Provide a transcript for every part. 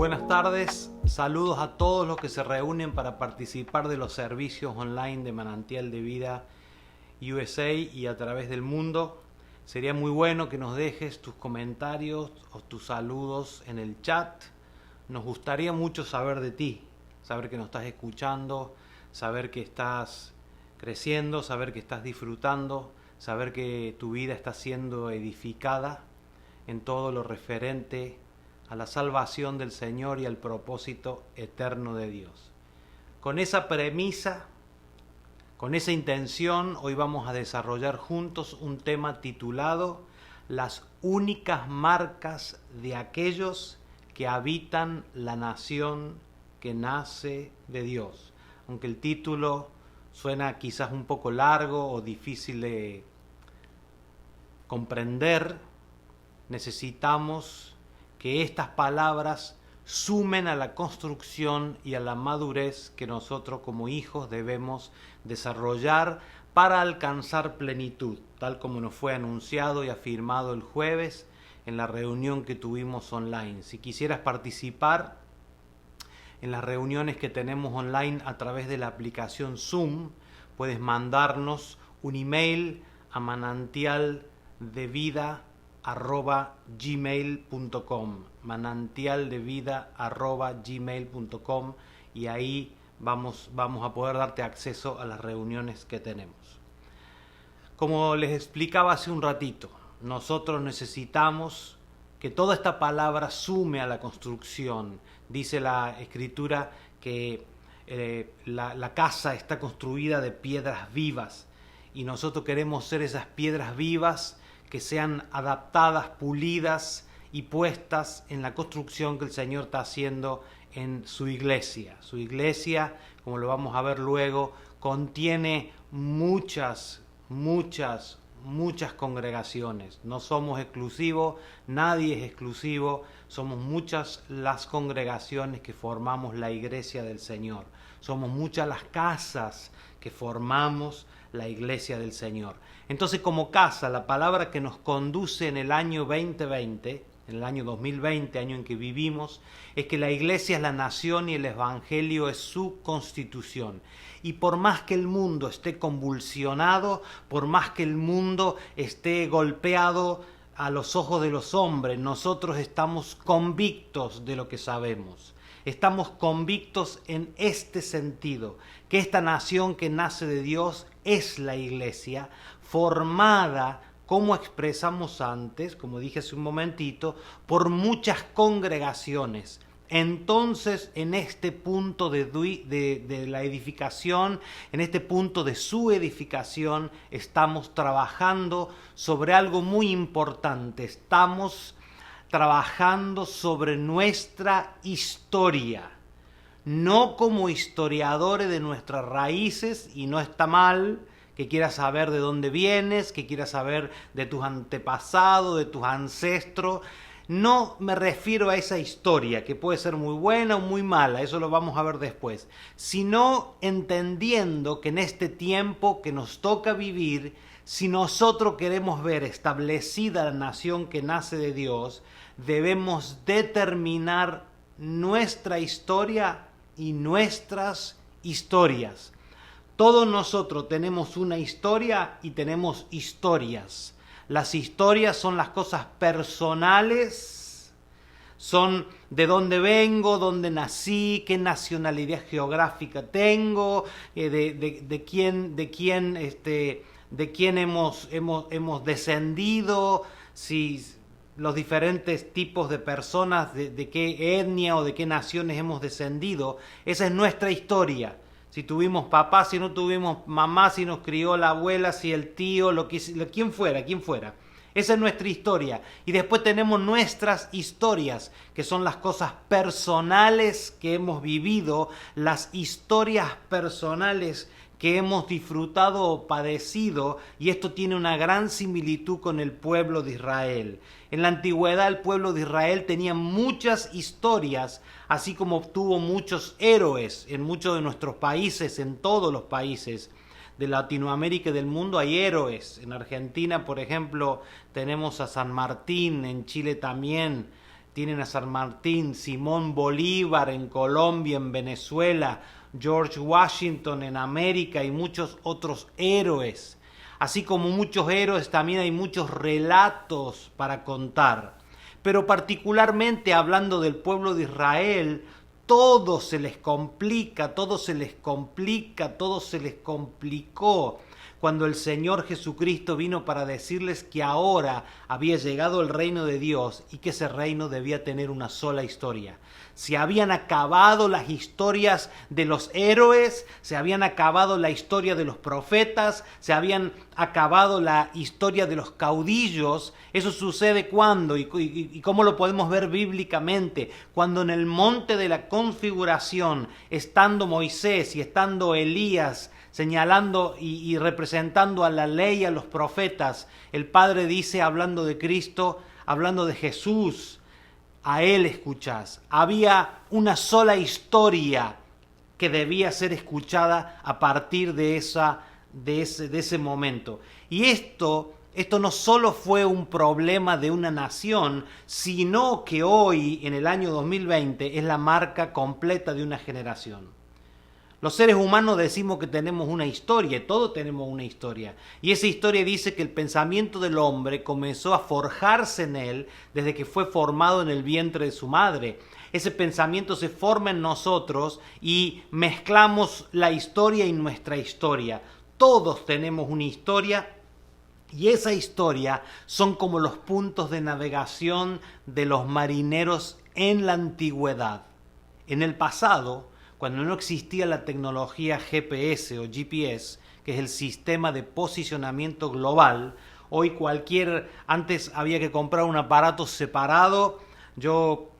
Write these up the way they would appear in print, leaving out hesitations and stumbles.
Buenas tardes, saludos a todos los que se reúnen para participar de los servicios online de Manantial de Vida USA y a través del mundo. Sería muy bueno que nos dejes tus comentarios o tus saludos en el chat. Nos gustaría mucho saber de ti, saber que nos estás escuchando, saber que estás creciendo, saber que estás disfrutando, saber que tu vida está siendo edificada en todo lo referente a la salvación del Señor y al propósito eterno de Dios. Con esa premisa, con esa intención, hoy vamos a desarrollar juntos un tema titulado Las únicas marcas de aquellos que habitan la nación que nace de Dios. Aunque el título suena quizás un poco largo o difícil de comprender, necesitamos que estas palabras sumen a la construcción y a la madurez que nosotros como hijos debemos desarrollar para alcanzar plenitud, tal como nos fue anunciado y afirmado el jueves en la reunión que tuvimos online. Si quisieras participar en las reuniones que tenemos online a través de la aplicación Zoom, puedes mandarnos un email a manantialdevida@gmail.com y ahí vamos a poder darte acceso a las reuniones que tenemos. Como les explicaba hace un ratito, nosotros necesitamos que toda esta palabra sume a la construcción. Dice la Escritura que la casa está construida de piedras vivas y nosotros queremos ser esas piedras vivas que sean adaptadas, pulidas y puestas en la construcción que el Señor está haciendo en su iglesia. Su iglesia, como lo vamos a ver luego, contiene muchas congregaciones. No somos exclusivos, nadie es exclusivo, somos muchas las congregaciones que formamos la iglesia del Señor. Somos muchas las casas que formamos la iglesia del Señor. Entonces, como casa, la palabra que nos conduce en el año 2020, en el año 2020, año en que vivimos, es que la iglesia es la nación y el evangelio es su constitución. Y por más que el mundo esté convulsionado, por más que el mundo esté golpeado a los ojos de los hombres, nosotros estamos convictos de lo que sabemos. Estamos convictos en este sentido, que esta nación que nace de Dios es la iglesia, formada, como expresamos antes, como dije hace un momentito, por muchas congregaciones. Entonces, en este punto de la edificación, en este punto de su edificación, estamos trabajando sobre algo muy importante. Estamos trabajando sobre nuestra historia, no como historiadores de nuestras raíces, y no está mal que quieras saber de dónde vienes, que quieras saber de tus antepasados, de tus ancestros. No me refiero a esa historia, que puede ser muy buena o muy mala, eso lo vamos a ver después, sino entendiendo que en este tiempo que nos toca vivir, si nosotros queremos ver establecida la nación que nace de Dios, debemos determinar nuestra historia y nuestras historias. Todos nosotros tenemos una historia y tenemos historias. Las historias son las cosas personales, son de dónde vengo, dónde nací, qué nacionalidad geográfica tengo, de quién hemos descendido, si los diferentes tipos de personas, de qué etnia o de qué naciones hemos descendido. Esa es nuestra historia. Si tuvimos papá, si no tuvimos mamá, si nos crió la abuela, si el tío, quien fuera. Esa es nuestra historia. Y después tenemos nuestras historias, que son las cosas personales que hemos vivido, las historias personales que hemos disfrutado o padecido, y esto tiene una gran similitud con el pueblo de Israel. En la antigüedad el pueblo de Israel tenía muchas historias, así como tuvo muchos héroes en muchos de nuestros países, en todos los países de Latinoamérica y del mundo hay héroes. En Argentina, por ejemplo, tenemos a San Martín, en Chile también tienen a San Martín, Simón Bolívar en Colombia, en Venezuela, George Washington en América y muchos otros héroes. Así como muchos héroes, también hay muchos relatos para contar. Pero particularmente hablando del pueblo de Israel, todo se les complica, todo se les complica, todo se les complicó cuando el Señor Jesucristo vino para decirles que ahora había llegado el reino de Dios y que ese reino debía tener una sola historia. Se habían acabado las historias de los héroes, se habían acabado la historia de los profetas, se habían acabado la historia de los caudillos. Eso sucede cuando y cómo lo podemos ver bíblicamente, cuando en el monte de la configuración, estando Moisés y estando Elías, señalando y representando a la ley, a los profetas, el Padre dice, hablando de Cristo, hablando de Jesús, a Él escuchás. Había una sola historia que debía ser escuchada a partir de ese momento. Y esto no solo fue un problema de una nación, sino que hoy, en el año 2020, es la marca completa de una generación. Los seres humanos decimos que tenemos una historia, todos tenemos una historia. Y esa historia dice que el pensamiento del hombre comenzó a forjarse en él desde que fue formado en el vientre de su madre. Ese pensamiento se forma en nosotros y mezclamos la historia y nuestra historia. Todos tenemos una historia y esa historia son como los puntos de navegación de los marineros en la antigüedad. En el pasado, cuando no existía la tecnología GPS o GPS, que es el sistema de posicionamiento global, hoy antes había que comprar un aparato separado. Yo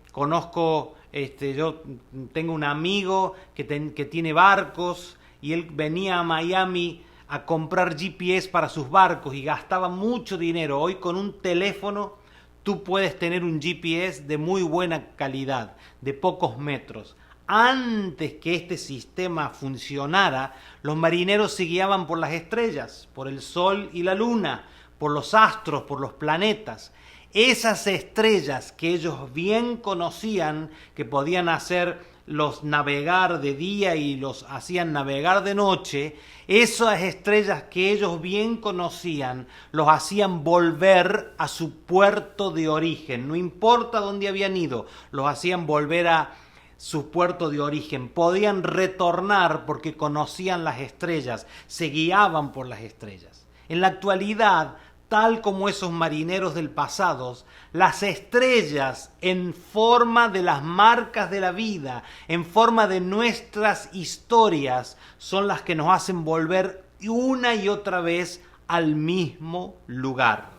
tengo un amigo que tiene barcos y él venía a Miami a comprar GPS para sus barcos y gastaba mucho dinero. Hoy con un teléfono tú puedes tener un GPS de muy buena calidad, de pocos metros. Antes que este sistema funcionara, los marineros se guiaban por las estrellas, por el sol y la luna, por los astros, por los planetas. Esas estrellas que ellos bien conocían, que podían hacerlos navegar de día y los hacían navegar de noche, esas estrellas que ellos bien conocían, los hacían volver a su puerto de origen. No importa dónde habían ido, los hacían volver a su puerto de origen. Podían retornar porque conocían las estrellas, se guiaban por las estrellas. En la actualidad, tal como esos marineros del pasado, las estrellas en forma de las marcas de la vida, en forma de nuestras historias, son las que nos hacen volver una y otra vez al mismo lugar.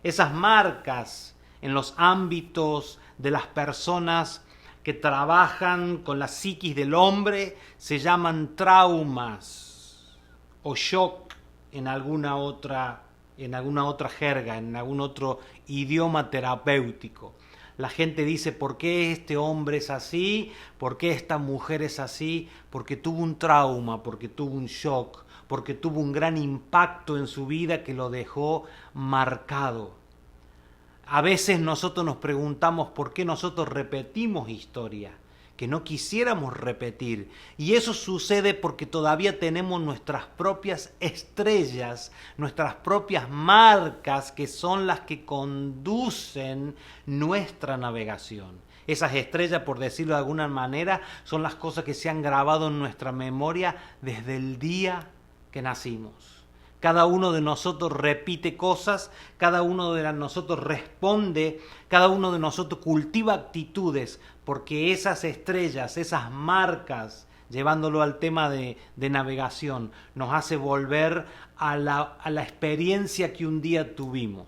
Esas marcas en los ámbitos de las personas que trabajan con la psiquis del hombre se llaman traumas o shock en alguna otra jerga, en algún otro idioma terapéutico. La gente dice, ¿por qué este hombre es así? ¿Por qué esta mujer es así? Porque tuvo un trauma, porque tuvo un shock, porque tuvo un gran impacto en su vida que lo dejó marcado. A veces nosotros nos preguntamos por qué nosotros repetimos historia que no quisiéramos repetir. Y eso sucede porque todavía tenemos nuestras propias estrellas, nuestras propias marcas que son las que conducen nuestra navegación. Esas estrellas, por decirlo de alguna manera, son las cosas que se han grabado en nuestra memoria desde el día que nacimos. Cada uno de nosotros repite cosas, cada uno de nosotros responde, cada uno de nosotros cultiva actitudes, porque esas estrellas, esas marcas, llevándolo al tema de navegación, nos hace volver a la experiencia que un día tuvimos.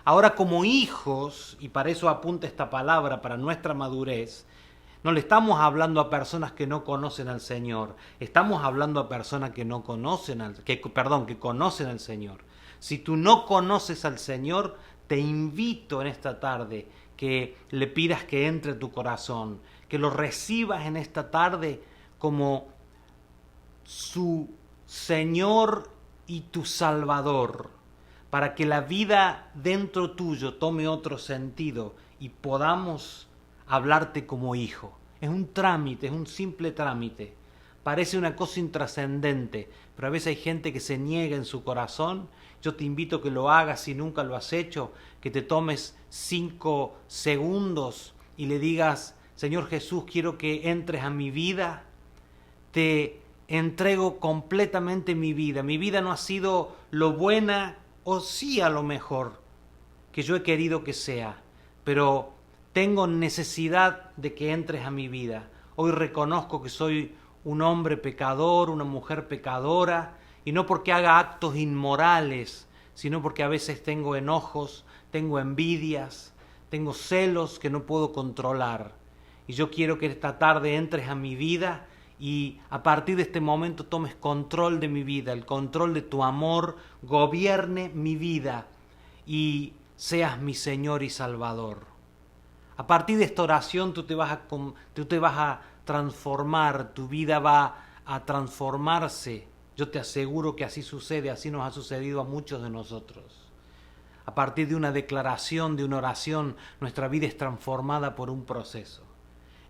Ahora, como hijos, y para eso apunta esta palabra, para nuestra madurez, no le estamos hablando a personas que no conocen al Señor. Estamos hablando a personas que conocen al Señor. Si tú no conoces al Señor, te invito en esta tarde que le pidas que entre a tu corazón, que lo recibas en esta tarde como su Señor y tu Salvador, para que la vida dentro tuyo tome otro sentido y podamos hablarte como hijo. Es un trámite, es un simple trámite. Parece una cosa intrascendente, pero a veces hay gente que se niega en su corazón. Yo te invito a que lo hagas si nunca lo has hecho, que te tomes 5 segundos y le digas: Señor Jesús, quiero que entres a mi vida. Te entrego completamente mi vida. Mi vida no ha sido lo buena, o sí a lo mejor, que yo he querido que sea, pero tengo necesidad de que entres a mi vida. Hoy reconozco que soy un hombre pecador, una mujer pecadora, y no porque haga actos inmorales, sino porque a veces tengo enojos, tengo envidias, tengo celos que no puedo controlar. Y yo quiero que esta tarde entres a mi vida y a partir de este momento tomes control de mi vida, el control de tu amor gobierne mi vida y seas mi Señor y Salvador. A partir de esta oración tú te vas a transformar, tu vida va a transformarse. Yo te aseguro que así sucede, así nos ha sucedido a muchos de nosotros. A partir de una declaración, de una oración, nuestra vida es transformada por un proceso.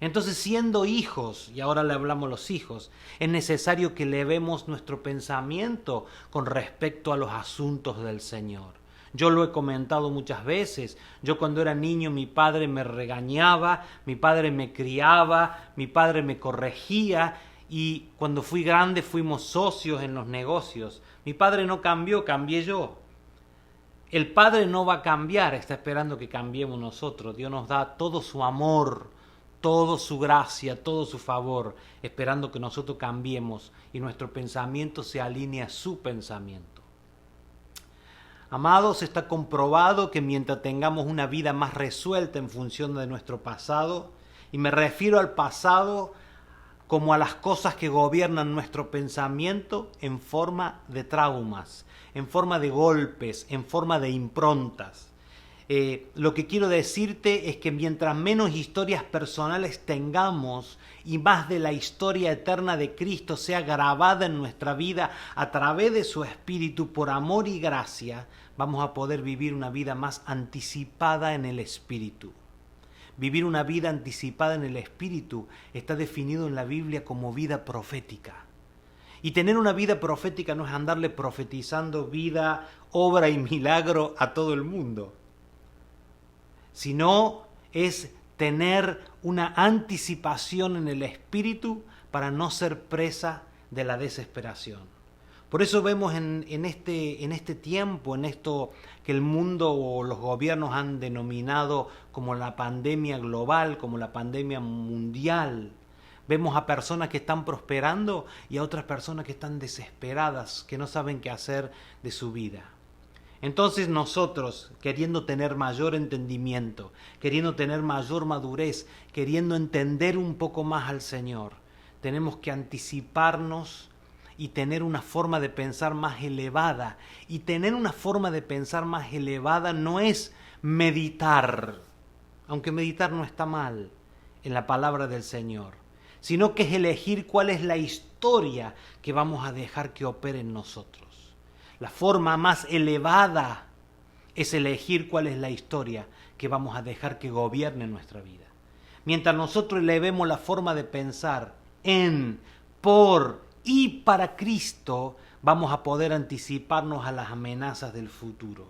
Entonces, siendo hijos, y ahora le hablamos a los hijos, es necesario que elevemos nuestro pensamiento con respecto a los asuntos del Señor. Yo lo he comentado muchas veces. Yo cuando era niño mi padre me regañaba, mi padre me criaba, mi padre me corregía, y cuando fui grande fuimos socios en los negocios. Mi padre no cambió, cambié yo. El Padre no va a cambiar, está esperando que cambiemos nosotros. Dios nos da todo su amor, toda su gracia, todo su favor, esperando que nosotros cambiemos y nuestro pensamiento se alinee a su pensamiento. Amados, está comprobado que mientras tengamos una vida más resuelta en función de nuestro pasado, y me refiero al pasado como a las cosas que gobiernan nuestro pensamiento en forma de traumas, en forma de golpes, en forma de improntas. Lo que quiero decirte es que mientras menos historias personales tengamos y más de la historia eterna de Cristo sea grabada en nuestra vida a través de su Espíritu por amor y gracia, vamos a poder vivir una vida más anticipada en el Espíritu. Vivir una vida anticipada en el Espíritu está definido en la Biblia como vida profética. Y tener una vida profética no es andarle profetizando vida, obra y milagro a todo el mundo, sino es tener una anticipación en el Espíritu para no ser presa de la desesperación. Por eso vemos en este tiempo, en esto que el mundo o los gobiernos han denominado como la pandemia global, como la pandemia mundial, vemos a personas que están prosperando y a otras personas que están desesperadas, que no saben qué hacer de su vida. Entonces nosotros, queriendo tener mayor entendimiento, queriendo tener mayor madurez, queriendo entender un poco más al Señor, tenemos que anticiparnos y tener una forma de pensar más elevada. Y tener una forma de pensar más elevada no es meditar, aunque meditar no está mal en la palabra del Señor, sino que es elegir cuál es la historia que vamos a dejar que opere en nosotros. La forma más elevada es elegir cuál es la historia que vamos a dejar que gobierne nuestra vida. Mientras nosotros elevemos la forma de pensar en, por y para Cristo, vamos a poder anticiparnos a las amenazas del futuro.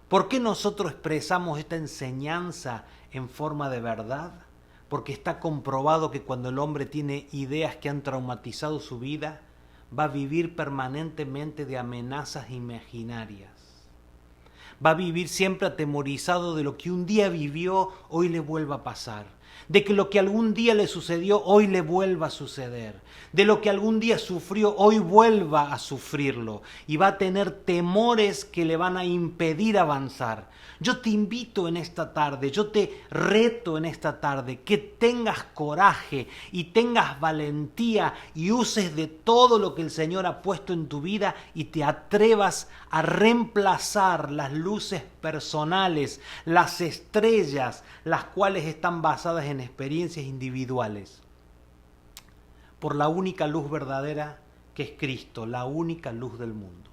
¿Por qué nosotros expresamos esta enseñanza en forma de verdad? Porque está comprobado que cuando el hombre tiene ideas que han traumatizado su vida, va a vivir permanentemente de amenazas imaginarias. Va a vivir siempre atemorizado de lo que un día vivió, hoy le vuelva a pasar. De que lo que algún día le sucedió, hoy le vuelva a suceder. De lo que algún día sufrió, hoy vuelva a sufrirlo. Y va a tener temores que le van a impedir avanzar. Yo te invito en esta tarde, yo te reto en esta tarde que tengas coraje y tengas valentía y uses de todo lo que el Señor ha puesto en tu vida y te atrevas a reemplazar las luces personales, las estrellas, las cuales están basadas en experiencias individuales, por la única luz verdadera que es Cristo, la única luz del mundo.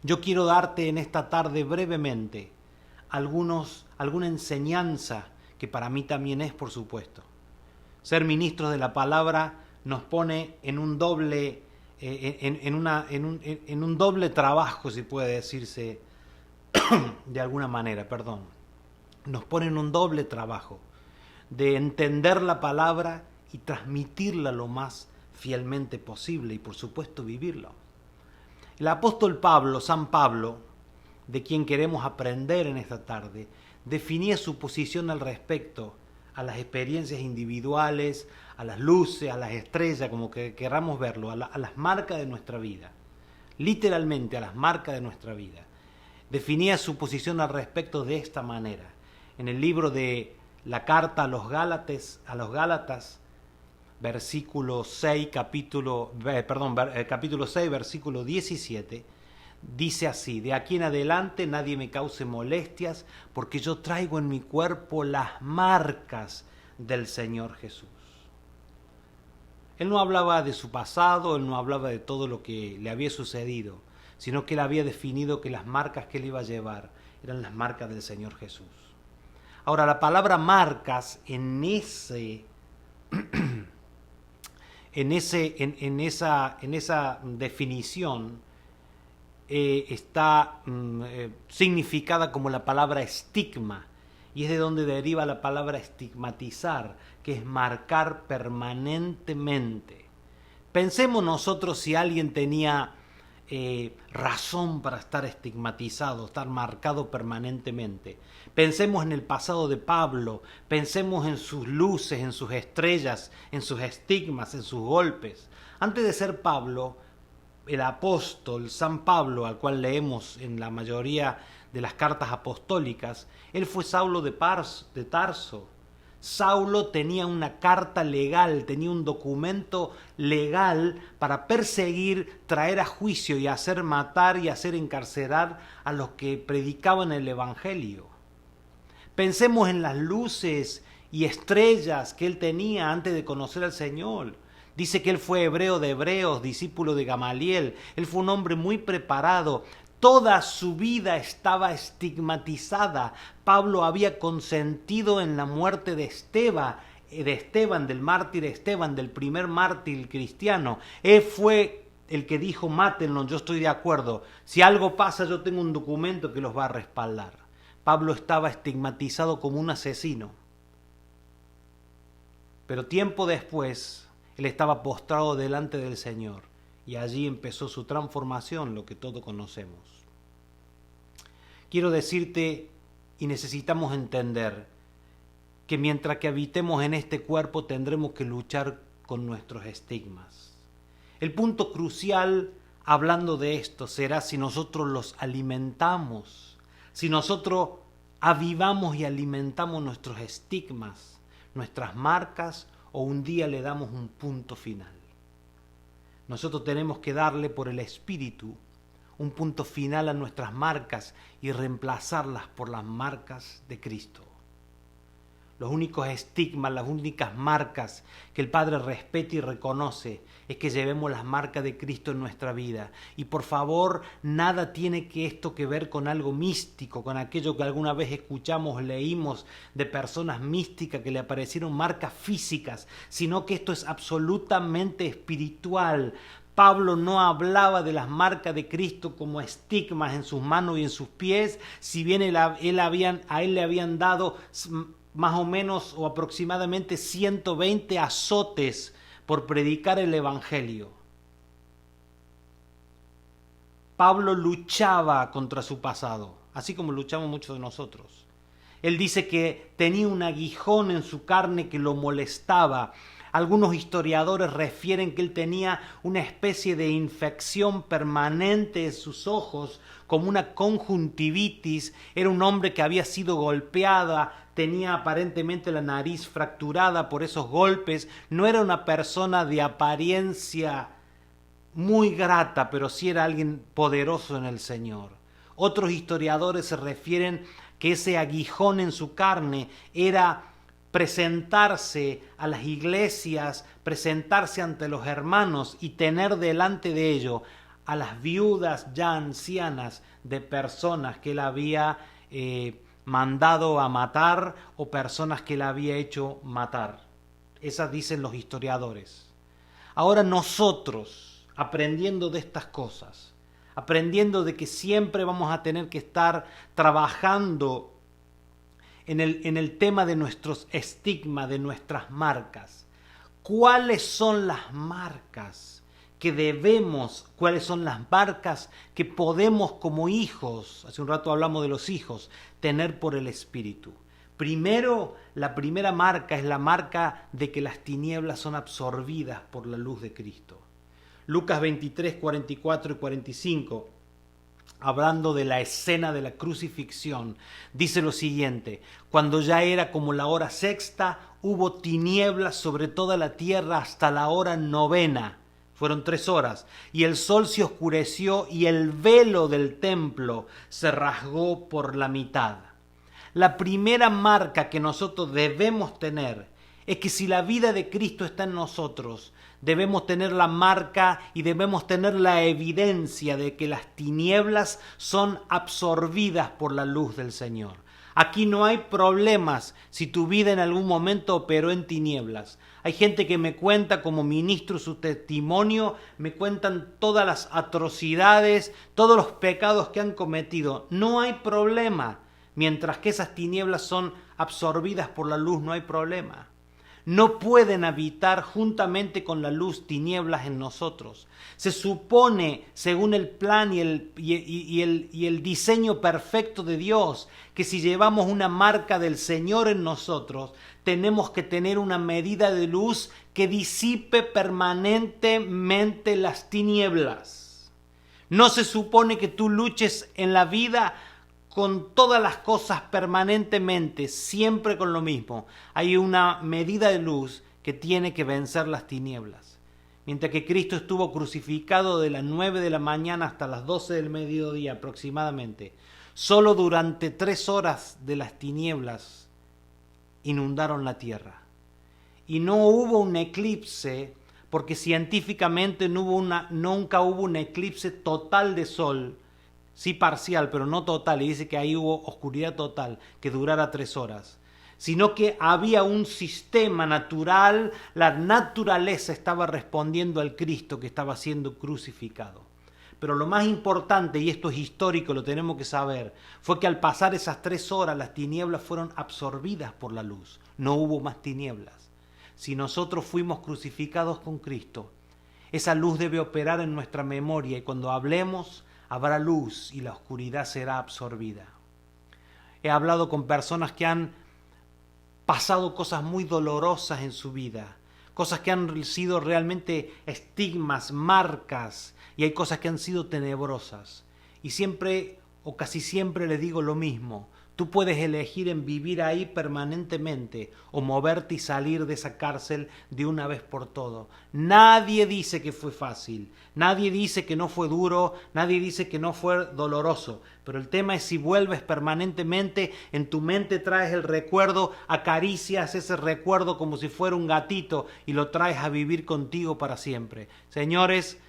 Yo quiero darte en esta tarde brevemente alguna enseñanza que para mí también es, por supuesto. Ser ministros de la palabra nos pone en un doble, en un doble trabajo, si puede decirse de alguna manera, perdón. Nos pone en un doble trabajo de entender la palabra y transmitirla lo más fielmente posible y por supuesto vivirla. El apóstol Pablo, San Pablo, de quien queremos aprender en esta tarde, definía su posición al respecto a las experiencias individuales, a las luces, a las estrellas, como que queramos verlo, a las marcas de nuestra vida, literalmente a las marcas de nuestra vida. Definía su posición al respecto de esta manera. En el libro de la carta a los Gálatas, capítulo 6, versículo 17, dice así: de aquí en adelante nadie me cause molestias, porque yo traigo en mi cuerpo las marcas del Señor Jesús. Él no hablaba de su pasado, él no hablaba de todo lo que le había sucedido, sino que él había definido que las marcas que él iba a llevar eran las marcas del Señor Jesús. Ahora, la palabra marcas en esa definición está significada como la palabra estigma, y es de donde deriva la palabra estigmatizar, que es marcar permanentemente. Pensemos nosotros si alguien tenía razón para estar estigmatizado, estar marcado permanentemente. Pensemos en el pasado de Pablo, pensemos en sus luces, en sus estrellas, en sus estigmas, en sus golpes. Antes de ser Pablo, el apóstol San Pablo, al cual leemos en la mayoría de las cartas apostólicas, él fue Saulo de Tarso. Saulo tenía una carta legal, tenía un documento legal para perseguir, traer a juicio y hacer matar y hacer encarcelar a los que predicaban el evangelio. Pensemos en las luces y estrellas que él tenía antes de conocer al Señor. Dice que él fue hebreo de hebreos, discípulo de Gamaliel. Él fue un hombre muy preparado. Toda su vida estaba estigmatizada. Pablo había consentido en la muerte de Esteban, del mártir Esteban, del primer mártir cristiano. Él fue el que dijo: mátenlo, yo estoy de acuerdo. Si algo pasa, yo tengo un documento que los va a respaldar. Pablo estaba estigmatizado como un asesino. Pero tiempo después, él estaba postrado delante del Señor y allí empezó su transformación, lo que todos conocemos. Quiero decirte, y necesitamos entender, que mientras que habitemos en este cuerpo tendremos que luchar con nuestros estigmas. El punto crucial, hablando de esto, será si nosotros los alimentamos, si nosotros avivamos y alimentamos nuestros estigmas, nuestras marcas, o un día le damos un punto final. Nosotros tenemos que darle por el Espíritu un punto final a nuestras marcas y reemplazarlas por las marcas de Cristo. Los únicos estigmas, las únicas marcas que el Padre respeta y reconoce es que llevemos las marcas de Cristo en nuestra vida. Y por favor, nada tiene que esto que ver con algo místico, con aquello que alguna vez escuchamos, leímos de personas místicas que le aparecieron marcas físicas, sino que esto es absolutamente espiritual. Pablo no hablaba de las marcas de Cristo como estigmas en sus manos y en sus pies, si bien a él le habían dado más o menos o aproximadamente 120 azotes por predicar el evangelio. Pablo luchaba contra su pasado, así como luchamos muchos de nosotros. Él dice que tenía un aguijón en su carne que lo molestaba. Algunos historiadores refieren que él tenía una especie de infección permanente en sus ojos, como una conjuntivitis. Era un hombre que había sido golpeada, tenía aparentemente la nariz fracturada por esos golpes. No era una persona de apariencia muy grata, pero sí era alguien poderoso en el Señor. Otros historiadores se refieren que ese aguijón en su carne era presentarse a las iglesias, presentarse ante los hermanos y tener delante de ellos a las viudas ya ancianas de personas que él había mandado a matar o personas que él había hecho matar. Esas dicen los historiadores. Ahora nosotros, aprendiendo de estas cosas, aprendiendo de que siempre vamos a tener que estar trabajando en el tema de nuestros estigmas, de nuestras marcas. ¿Cuáles son las marcas que debemos, cuáles son las marcas que podemos como hijos, hace un rato hablamos de los hijos, tener por el Espíritu? Primero, la primera marca es la marca de que las tinieblas son absorbidas por la luz de Cristo. Lucas 23, 44 y 45, hablando de la escena de la crucifixión, dice lo siguiente: cuando ya era como la hora sexta, hubo tinieblas sobre toda la tierra hasta la hora novena. Fueron 3 horas, y el sol se oscureció y el velo del templo se rasgó por la mitad. La primera marca que nosotros debemos tener es que si la vida de Cristo está en nosotros, debemos tener la marca y debemos tener la evidencia de que las tinieblas son absorbidas por la luz del Señor. Aquí no hay problemas si tu vida en algún momento operó en tinieblas. Hay gente que me cuenta como ministro su testimonio, me cuentan todas las atrocidades, todos los pecados que han cometido. No hay problema. Mientras que esas tinieblas son absorbidas por la luz, no hay problema. No pueden habitar juntamente con la luz tinieblas en nosotros. Se supone, según el plan y el diseño perfecto de Dios, que si llevamos una marca del Señor en nosotros, tenemos que tener una medida de luz que disipe permanentemente las tinieblas. No se supone que tú luches en la vida con todas las cosas permanentemente, siempre con lo mismo. Hay una medida de luz que tiene que vencer las tinieblas. Mientras que Cristo estuvo crucificado de las 9 de la mañana hasta las 12 del mediodía aproximadamente, solo durante 3 horas de las tinieblas inundaron la tierra. Y no hubo un eclipse, porque científicamente nunca hubo un eclipse total de sol, sí parcial, pero no total, y dice que ahí hubo oscuridad total, que durara 3 horas. Sino que había un sistema natural, la naturaleza estaba respondiendo al Cristo que estaba siendo crucificado. Pero lo más importante, y esto es histórico, lo tenemos que saber, fue que al pasar esas 3 horas las tinieblas fueron absorbidas por la luz. No hubo más tinieblas. Si nosotros fuimos crucificados con Cristo, esa luz debe operar en nuestra memoria y cuando hablemos, habrá luz y la oscuridad será absorbida. He hablado con personas que han pasado cosas muy dolorosas en su vida, cosas que han sido realmente estigmas, marcas, y hay cosas que han sido tenebrosas. Y siempre o casi siempre les digo lo mismo: tú puedes elegir en vivir ahí permanentemente o moverte y salir de esa cárcel de una vez por todo. Nadie dice que fue fácil, nadie dice que no fue duro, nadie dice que no fue doloroso. Pero el tema es si vuelves permanentemente, en tu mente traes el recuerdo, acaricias ese recuerdo como si fuera un gatito y lo traes a vivir contigo para siempre. Señores,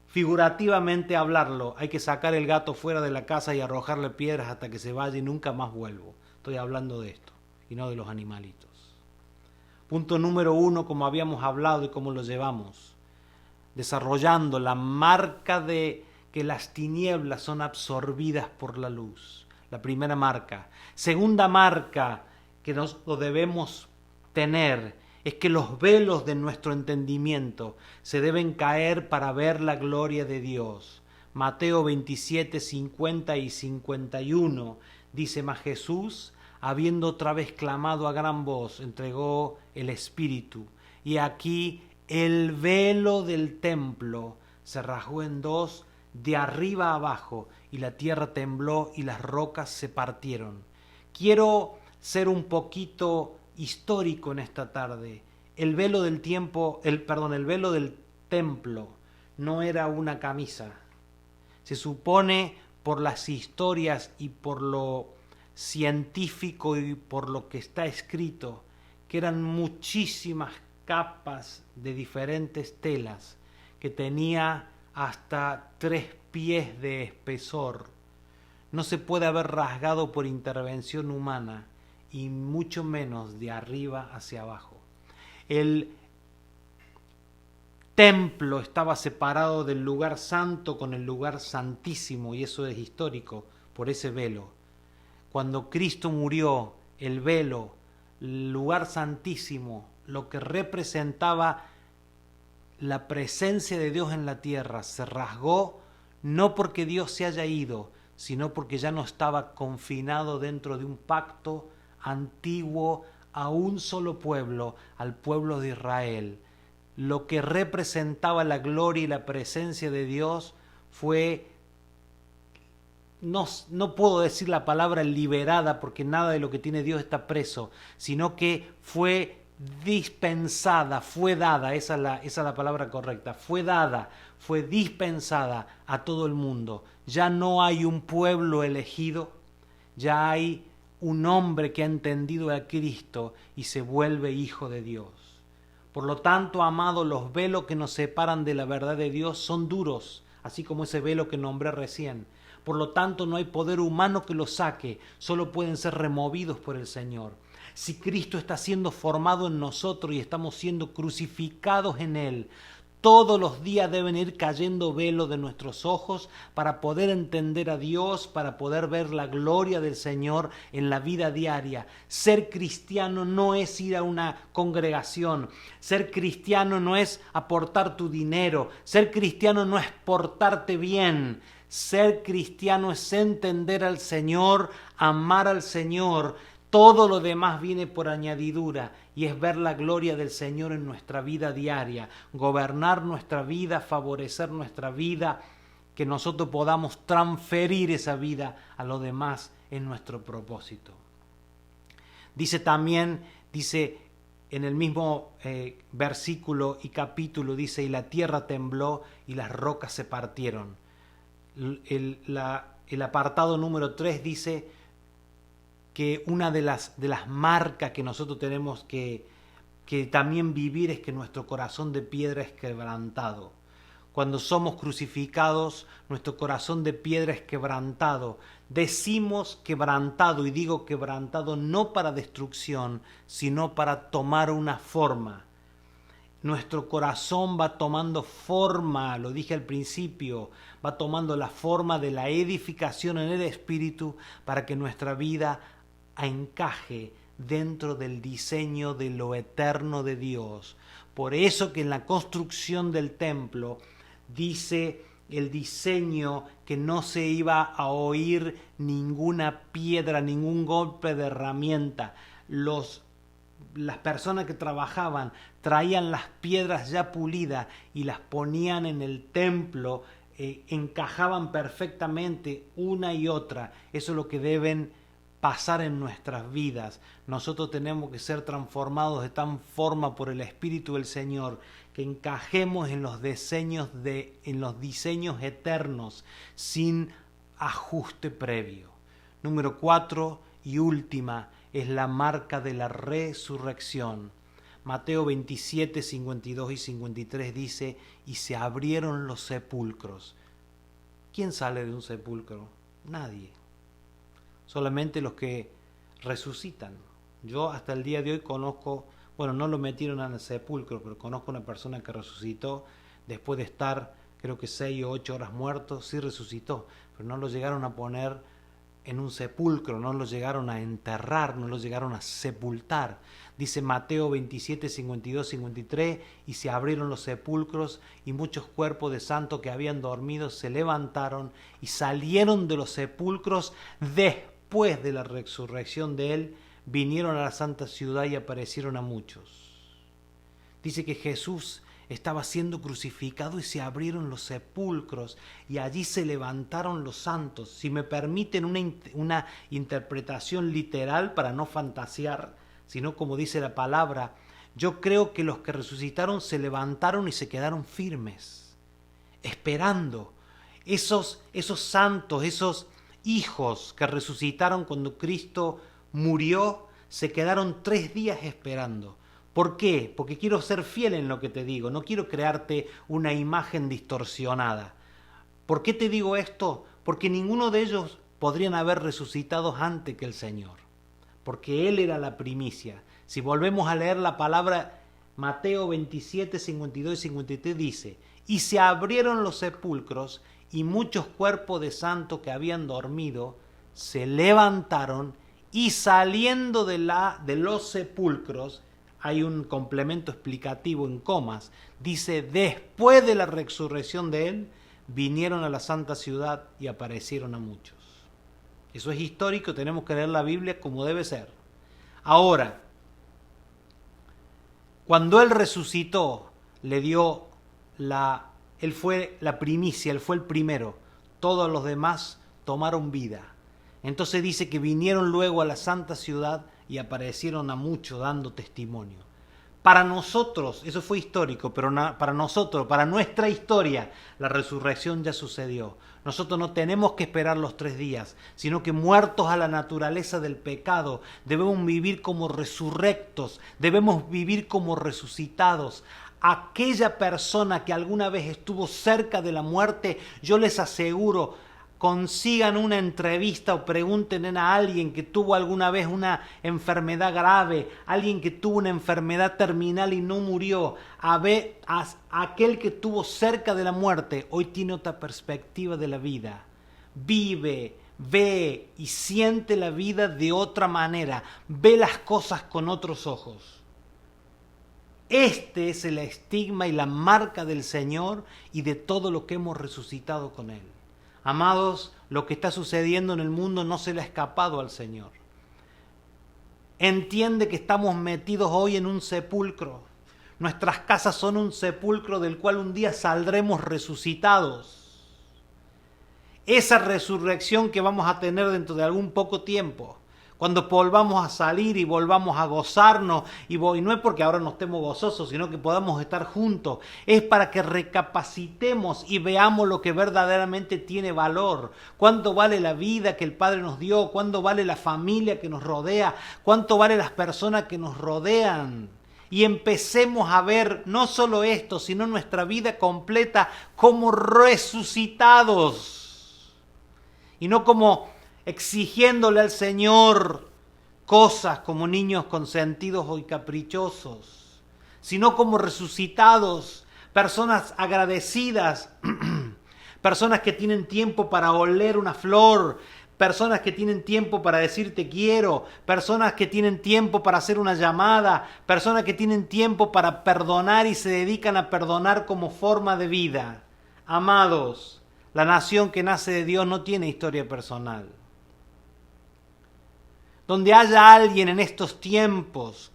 figurativamente hablarlo, hay que sacar el gato fuera de la casa y arrojarle piedras hasta que se vaya y nunca más vuelvo. Estoy hablando de esto y no de los animalitos. Punto número 1, como habíamos hablado y cómo lo llevamos, desarrollando la marca de que las tinieblas son absorbidas por la luz. La primera marca. Segunda marca que nosotros debemos tener es que los velos de nuestro entendimiento se deben caer para ver la gloria de Dios. Mateo 27, 50 y 51 dice: mas Jesús, habiendo otra vez clamado a gran voz, entregó el Espíritu. Y aquí el velo del templo se rasgó en dos, de arriba a abajo, y la tierra tembló y las rocas se partieron. Quiero ser un poquito histórico en esta tarde. El velo del velo del templo no era una camisa. Se supone por las historias y por lo científico y por lo que está escrito que eran muchísimas capas de diferentes telas que tenía hasta 3 pies de espesor. No se puede haber rasgado por intervención humana, y mucho menos de arriba hacia abajo. El templo estaba separado del lugar santo con el lugar santísimo, y eso es histórico, por ese velo. Cuando Cristo murió, el velo, el lugar santísimo, lo que representaba la presencia de Dios en la tierra, se rasgó, no porque Dios se haya ido, sino porque ya no estaba confinado dentro de un pacto antiguo a un solo pueblo, al pueblo de Israel. Lo que representaba la gloria y la presencia de Dios fue, no puedo decir la palabra liberada, porque nada de lo que tiene Dios está preso, sino que fue dispensada, fue dada, esa es la palabra correcta, fue dada, fue dispensada a todo el mundo. Ya no hay un pueblo elegido, ya hay un hombre que ha entendido a Cristo y se vuelve hijo de Dios. Por lo tanto, amados, los velos que nos separan de la verdad de Dios son duros, así como ese velo que nombré recién. Por lo tanto, no hay poder humano que los saque, solo pueden ser removidos por el Señor. Si Cristo está siendo formado en nosotros y estamos siendo crucificados en Él, todos los días deben ir cayendo velos de nuestros ojos para poder entender a Dios, para poder ver la gloria del Señor en la vida diaria. Ser cristiano no es ir a una congregación. Ser cristiano no es aportar tu dinero. Ser cristiano no es portarte bien. Ser cristiano es entender al Señor, amar al Señor. Todo lo demás viene por añadidura, y es ver la gloria del Señor en nuestra vida diaria, gobernar nuestra vida, favorecer nuestra vida, que nosotros podamos transferir esa vida a lo demás en nuestro propósito. Dice también, en el mismo versículo y capítulo, dice, y la tierra tembló y las rocas se partieron. El apartado número 3 dice que una de las marcas que nosotros tenemos que también vivir es que nuestro corazón de piedra es quebrantado. Cuando somos crucificados, nuestro corazón de piedra es quebrantado. Decimos quebrantado, y digo quebrantado no para destrucción, sino para tomar una forma. Nuestro corazón va tomando forma, lo dije al principio, va tomando la forma de la edificación en el Espíritu para que nuestra vida encaje dentro del diseño de lo eterno de Dios. Por eso que en la construcción del templo dice el diseño que no se iba a oír ninguna piedra, ningún golpe de herramienta. Las personas que trabajaban traían las piedras ya pulidas y las ponían en el templo, encajaban perfectamente una y otra. Eso es lo que deben pasar en nuestras vidas. Nosotros tenemos que ser transformados de tal forma por el Espíritu del Señor que encajemos en los diseños eternos sin ajuste previo. Número 4 y última es la marca de la resurrección. Mateo 27, 52 y 53 dice, y se abrieron los sepulcros. ¿Quién sale de un sepulcro? Nadie. Solamente los que resucitan. Yo hasta el día de hoy conozco, no lo metieron en el sepulcro, pero conozco una persona que resucitó después de estar, creo que 6 o 8 horas muerto. Sí resucitó, pero no lo llegaron a poner en un sepulcro, no lo llegaron a enterrar, no lo llegaron a sepultar. Dice Mateo 27, 52, 53, y se abrieron los sepulcros, y muchos cuerpos de santos que habían dormido se levantaron y salieron de los sepulcros después de la resurrección de él, vinieron a la santa ciudad y aparecieron a muchos. Dice que Jesús estaba siendo crucificado y se abrieron los sepulcros y allí se levantaron los santos. Si me permiten una interpretación literal para no fantasear, sino como dice la palabra, yo creo que los que resucitaron se levantaron y se quedaron firmes, esperando. Esos santos, esos hijos que resucitaron cuando Cristo murió, se quedaron 3 días esperando. ¿Por qué? Porque quiero ser fiel en lo que te digo, no quiero crearte una imagen distorsionada. ¿Por qué te digo esto? Porque ninguno de ellos podrían haber resucitado antes que el Señor, porque Él era la primicia. Si volvemos a leer la palabra, Mateo 27, 52 y 53 dice: y se abrieron los sepulcros, y muchos cuerpos de santos que habían dormido se levantaron, y saliendo de los sepulcros, hay un complemento explicativo en comas, dice: después de la resurrección de Él, vinieron a la santa ciudad y aparecieron a muchos. Eso es histórico, tenemos que leer la Biblia como debe ser. Ahora, cuando Él resucitó, Él fue la primicia, Él fue el primero. Todos los demás tomaron vida. Entonces dice que vinieron luego a la santa ciudad y aparecieron a muchos dando testimonio. Para nosotros, eso fue histórico, pero para nosotros, para nuestra historia, la resurrección ya sucedió. Nosotros no tenemos que esperar los 3 días, sino que muertos a la naturaleza del pecado, debemos vivir como resurrectos, debemos vivir como resucitados. Aquella persona que alguna vez estuvo cerca de la muerte, yo les aseguro, consigan una entrevista o pregunten a alguien que tuvo alguna vez una enfermedad grave, alguien que tuvo una enfermedad terminal y no murió, aquel que estuvo cerca de la muerte, hoy tiene otra perspectiva de la vida. Vive, ve y siente la vida de otra manera, ve las cosas con otros ojos. Este es el estigma y la marca del Señor y de todo lo que hemos resucitado con Él. Amados, lo que está sucediendo en el mundo no se le ha escapado al Señor. Entiende que estamos metidos hoy en un sepulcro. Nuestras casas son un sepulcro del cual un día saldremos resucitados. Esa resurrección que vamos a tener dentro de algún poco tiempo, cuando volvamos a salir y volvamos a gozarnos, y no es porque ahora no estemos gozosos, sino que podamos estar juntos, es para que recapacitemos y veamos lo que verdaderamente tiene valor. Cuánto vale la vida que el Padre nos dio, cuánto vale la familia que nos rodea, cuánto vale las personas que nos rodean. Y empecemos a ver no solo esto, sino nuestra vida completa como resucitados. Y no como exigiéndole al Señor cosas como niños consentidos o caprichosos, sino como resucitados, personas agradecidas, personas que tienen tiempo para oler una flor, personas que tienen tiempo para decir te quiero, personas que tienen tiempo para hacer una llamada, personas que tienen tiempo para perdonar y se dedican a perdonar como forma de vida. Amados, la nación que nace de Dios no tiene historia personal. Donde haya alguien en estos tiempos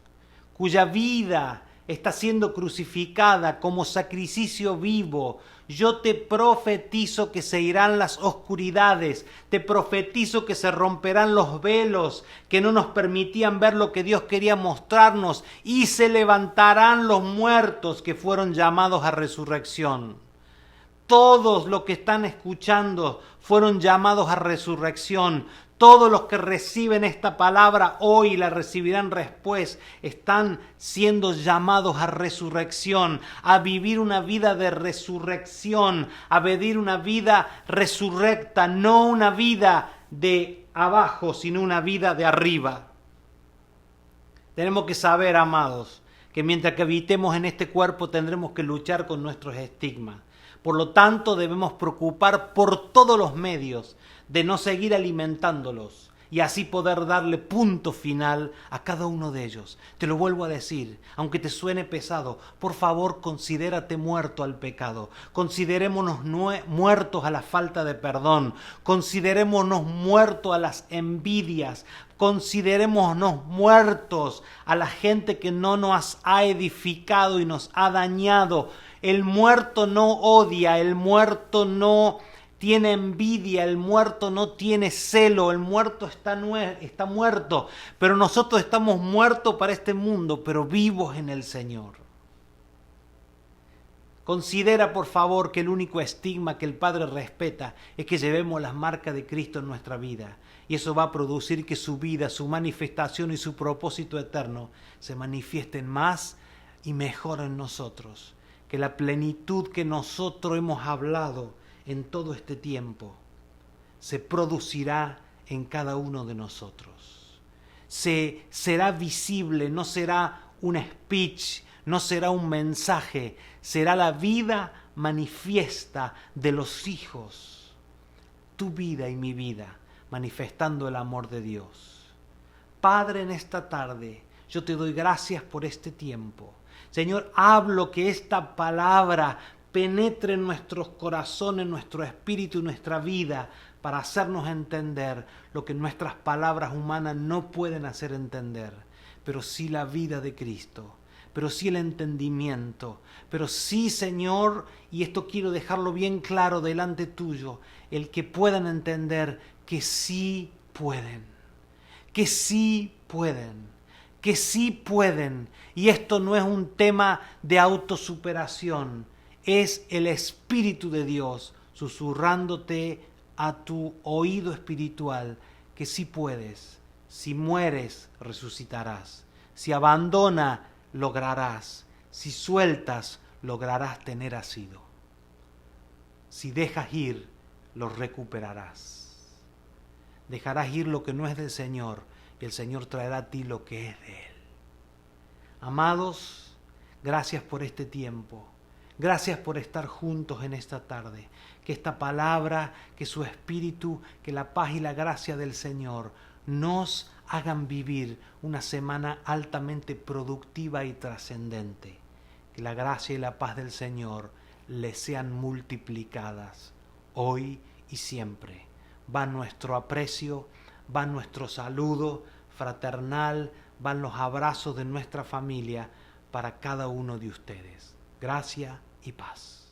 cuya vida está siendo crucificada como sacrificio vivo, yo te profetizo que se irán las oscuridades, te profetizo que se romperán los velos que no nos permitían ver lo que Dios quería mostrarnos y se levantarán los muertos que fueron llamados a resurrección. Todos los que están escuchando fueron llamados a resurrección. Todos los que reciben esta palabra hoy la recibirán después. Están siendo llamados a resurrección, a vivir una vida de resurrección, a vivir una vida resurrecta, no una vida de abajo, sino una vida de arriba. Tenemos que saber, amados, que mientras que habitemos en este cuerpo tendremos que luchar con nuestros estigmas. Por lo tanto, debemos preocupar por todos los medios de no seguir alimentándolos y así poder darle punto final a cada uno de ellos. Te lo vuelvo a decir, aunque te suene pesado, por favor considérate muerto al pecado, considerémonos muertos a la falta de perdón, considerémonos muertos a las envidias, considerémonos muertos a la gente que no nos ha edificado y nos ha dañado. El muerto no odia, el muerto no tiene envidia, el muerto no tiene celo, el muerto está muerto, pero nosotros estamos muertos para este mundo, pero vivos en el Señor. Considera, por favor, que el único estigma que el Padre respeta es que llevemos las marcas de Cristo en nuestra vida. Y eso va a producir que su vida, su manifestación y su propósito eterno se manifiesten más y mejor en nosotros. Que la plenitud que nosotros hemos hablado en todo este tiempo se producirá en cada uno de nosotros. Será visible, no será un speech, no será un mensaje, será la vida manifiesta de los hijos. Tu vida y mi vida, manifestando el amor de Dios. Padre, en esta tarde, yo te doy gracias por este tiempo. Señor, hablo que esta palabra penetre en nuestros corazones, nuestro espíritu y nuestra vida para hacernos entender lo que nuestras palabras humanas no pueden hacer entender, pero sí la vida de Cristo, pero sí el entendimiento, pero sí, Señor, y esto quiero dejarlo bien claro delante tuyo, el que puedan entender que sí pueden, que sí pueden, que sí pueden. Y esto no es un tema de autosuperación, es el Espíritu de Dios susurrándote a tu oído espiritual que sí puedes. Si mueres, resucitarás. Si abandonas, lograrás. Si sueltas, lograrás tener asido. Si dejas ir, lo recuperarás. Dejarás ir lo que no es del Señor y el Señor traerá a ti lo que es de Él. Amados, gracias por este tiempo. Gracias por estar juntos en esta tarde. Que esta palabra, que su Espíritu, que la paz y la gracia del Señor nos hagan vivir una semana altamente productiva y trascendente. Que la gracia y la paz del Señor les sean multiplicadas hoy y siempre. Va nuestro aprecio, va nuestro saludo fraternal, van los abrazos de nuestra familia para cada uno de ustedes. Gracia y paz.